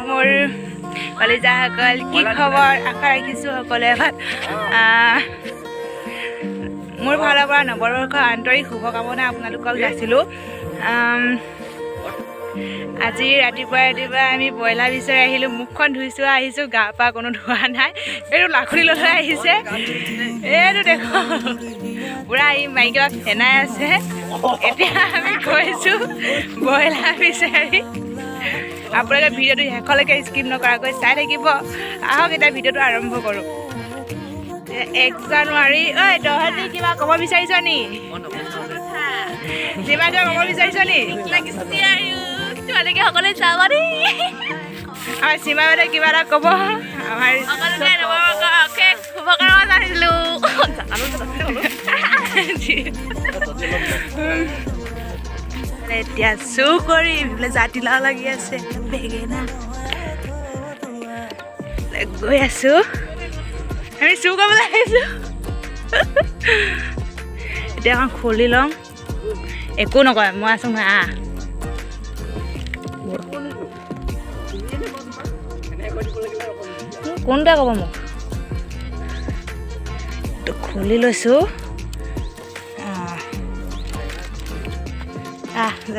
মোৰ কলিজাসকল কি খবৰ আশা ৰাখিছোঁ সকলোৱে ভাল মোৰ ফালৰ পৰা নৱবৰ্ষৰ আন্তৰিক শুভকামনা আপোনালোকক যাচিলোঁ আজি ৰাতিপুৱা আমি ব্ৰইলাৰ বিচাৰি আহিলোঁ মুখখন ধুইছোঁ আহিছোঁ গা পা কোনো ধোৱা নাই এইটো লাখুৰি লৈ আহিছে এইটো দেখো পুৰা এই মাইকেলত ফেনাই আছে এতিয়া আমি গৈছোঁ ব্ৰইলাৰ বিচাৰি আপোনালোকে ভিডিঅ'টো শেষলৈকে স্কিপ নকৰাকৈ চাই থাকিব আহক এতিয়া ভিডিঅ'টো আৰম্ভ কৰোঁ 1 জানুৱাৰী ঐ তহঁতি কিবা ক'ব বিচাৰিছ নি কিবা ক'ব বিচাৰিছ নি তোমালোকে সকলোৱে চাবা দেই আমাৰ সীমা বাইদেউ কিবা এটা ক'ব আমাৰ শুভকামনা জানিছিলোঁ এতিয়া চু কৰি বোলে জাতিলাও লাগি আছে বেঙেনা গৈ আছোঁ আমি চু কৰিবলৈ আহিছোঁ এতিয়া এখন খুলি লওঁ একো নকয় মই আছোঁ নহয় কোনটোৱে ক'ব মোক খুলি লৈছোঁ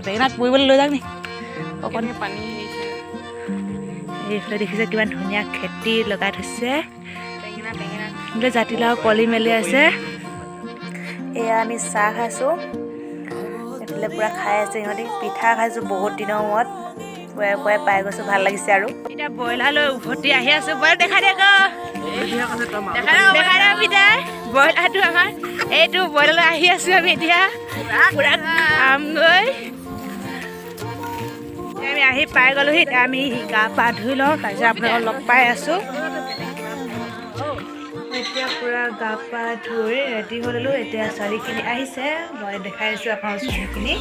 বেঙেনাত পৰিবলৈ লৈ যাওক নি অকণ পানী এইফালে দেখিছে কিমান ধুনীয়া খেতি লগাই থৈছে বেঙেনা জাতিলাও কলি মেলি আছে এয়া আমি চাহ খাইছোঁ এইফালে পূৰা খাই আছে সিহঁতি পিঠা খাইছোঁ বহুত দিনৰ মূৰত পুৱাই পাই গৈছোঁ ভাল লাগিছে আৰু এতিয়া ব্ৰইলাৰলৈ উভতি আহি আছোঁ ব্ৰইলাৰ দেখাই দে দেখাই দে পিতাই ব্ৰইলাৰটো আমাৰ এইটো ব্ৰইলাৰলৈ আহি আছোঁ আমি এতিয়া পূৰা খামগৈ আমি আহি পাই গ'লোহি এতিয়া আমি গা পা ধুই লওঁ তাৰপিছত আপোনালোকক লগ পাই আছোঁ এতিয়া পূৰা গা পা ধুই ৰেডি হৈ ল'লোঁ এতিয়া ছোৱালীখিনি আহিছে মই দেখাই আছোঁ আপোনাৰ ছোৱালীখিনি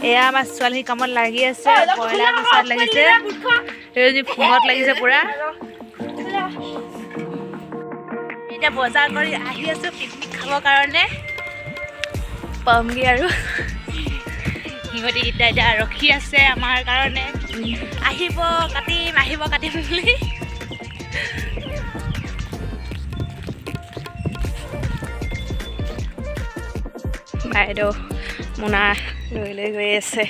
এয়া আমাৰ ছোৱালী কামত লাগি আছে ব্ৰইলাৰ পিছত লাগিছে সেইজনী ফোনত লাগিছে পূৰা এতিয়া বজাৰ কৰি আহি আছোঁ পিকনিক খাবৰ কাৰণে পামগৈ আৰু সিহঁতিকেইটা এতিয়া ৰখি আছে আমাৰ কাৰণে আহিব কাটিম বুলি বাইদেউ মোনা লৈ গৈ আছে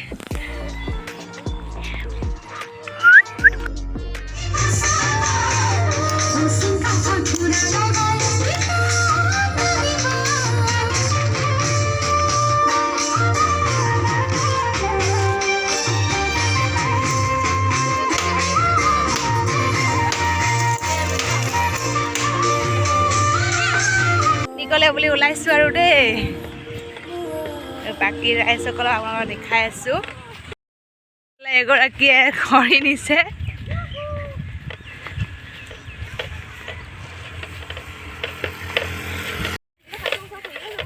নিকলে বুলি ওলাইছোঁ আৰু দেই বাকী ৰাইজসকলক আপোনালোকক দেখাই আছোঁ এগৰাকীয়ে খৰি নিছে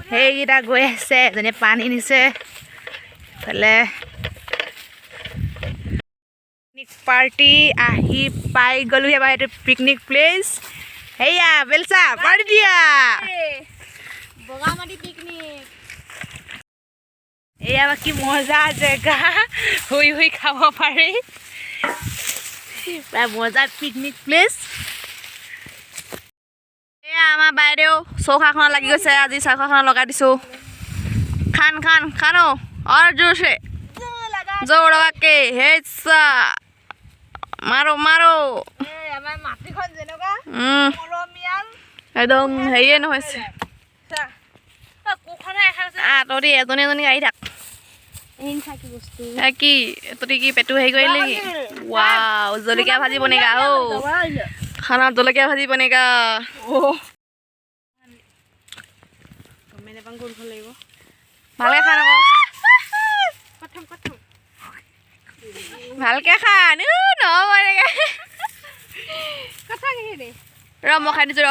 সেইকেইটা গৈ আছে এজনীয়ে পানী নিছে ইফালে পিকনিক পাৰ্টি আহি পাই গ'লোহি এবাৰ এইটো পিকনিক প্লেচ সেয়া বেলচা পাৰ্টি দিয়া বগামাটি পিকনিক এয়া কি মজা জেগা শুই খাব পাৰি মজা পিকনিক প্লেচ এয়া আমাৰ বাইদেউ চৌকাখনত লাগি গৈছে আজি চৌকাখনত লগাই দিছোঁ খান और जोर से जोर लगा के हेसा मारो একদম হেৰিয়ে নহৈছে তহঁতি এজনী আহি থাক কি তহঁতি কি পেটু হেৰি কৰিলি নেকি ৱাও জলকীয়া ভাজি বনেগা খানা জলকীয়া ভাজি বনেগা ভালকে খা আকৌ ভালকে খা নহ'ব এনেকে ৰ মই খাই দিছোঁ ৰ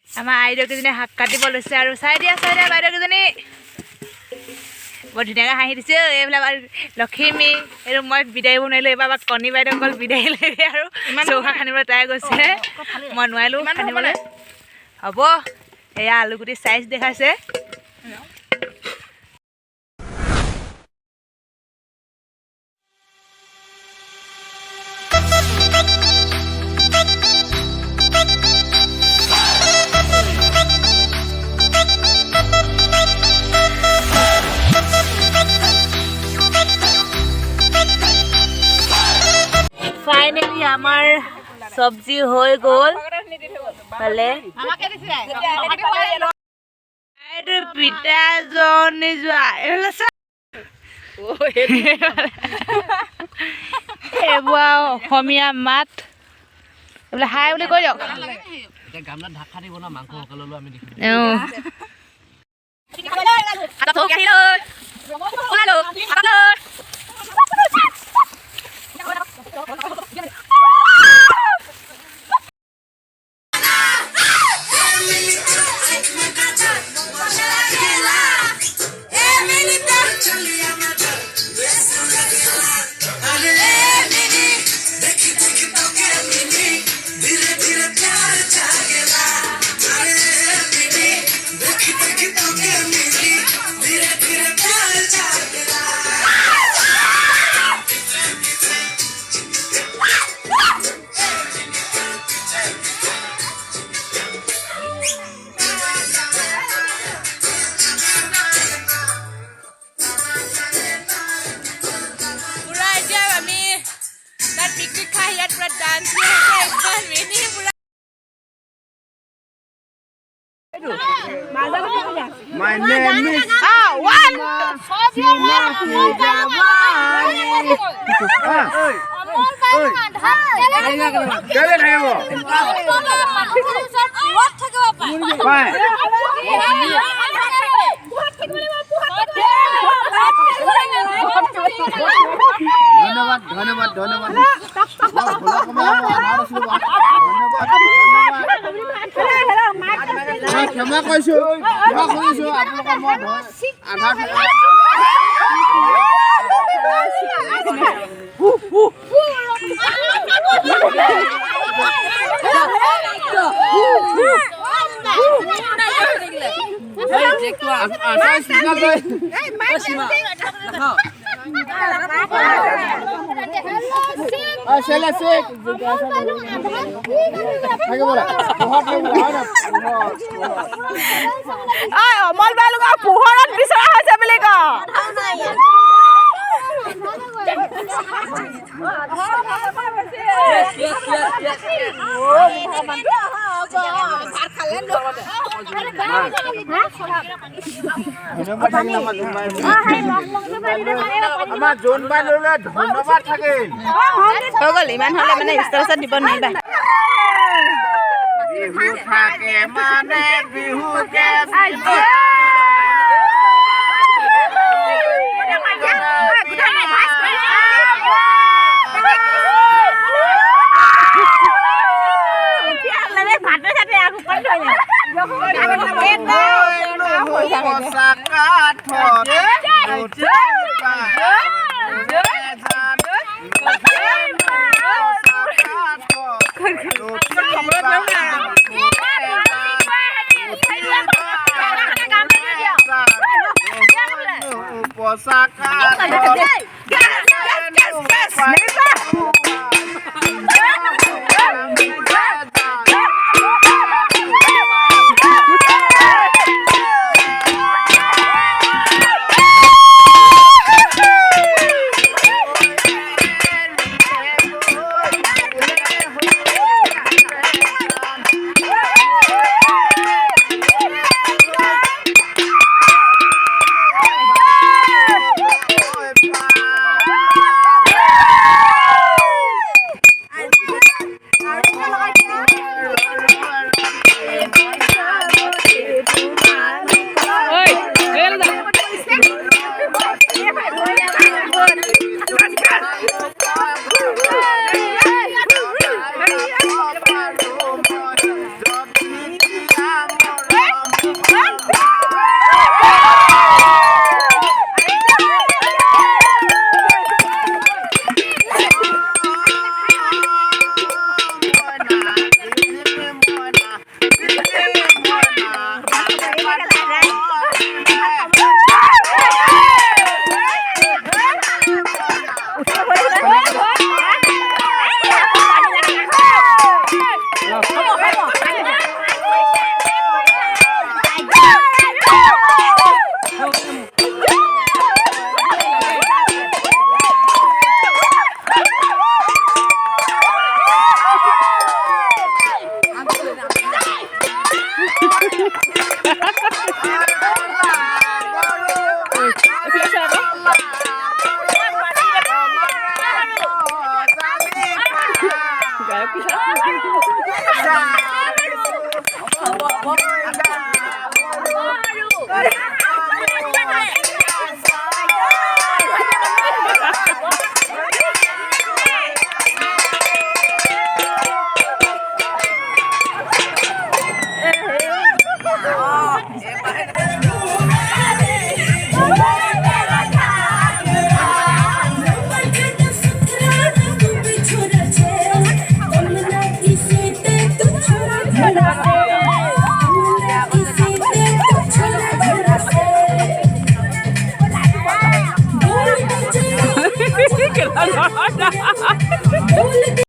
আমাৰ আইদেউকেইজনী শাক কাটিব লৈছে আৰু চাই দিয়া বাইদেউকেইজনী বৰ ধুনীয়াকৈ হাঁহি দিছে এইবিলাক আৰু লখিমী এইটো মই বিদায় দিব নোৱাৰিলোঁ এইবাৰ কণী বাইদেউ অকল বিদায় লাগে আৰু চৌকা খান্দিবলৈ ট্ৰাই গৈছে মই নোৱাৰিলোঁ খান্দিবলৈ হ'ব এয়া আলুগুটি চাইজ দেখাইছে ফাইনেলি আমাৰ চব্জি হৈ গ'ল ভালে পিতাজনী যোৱা এইবোৰ আৰু অসমীয়া মাত এইবিলাক হাই বুলি কৈ দিয়ক My name is ধন্যবাদ ক্ষমা কৰিছোঁ আপোনালোকৰ মই আধাৰ অমল বালুকা পোহৰত বিচৰা হৈছে বুলি কওঁ আমাৰ জোন বাই ল'লে ধন্যবাদ থাকিল হৈ গ'ল ইমান হ'লে মানে ষ্টেটাছত দিব নোৱাৰিবা বিহু থাকে মানে বিহুকে গায়ক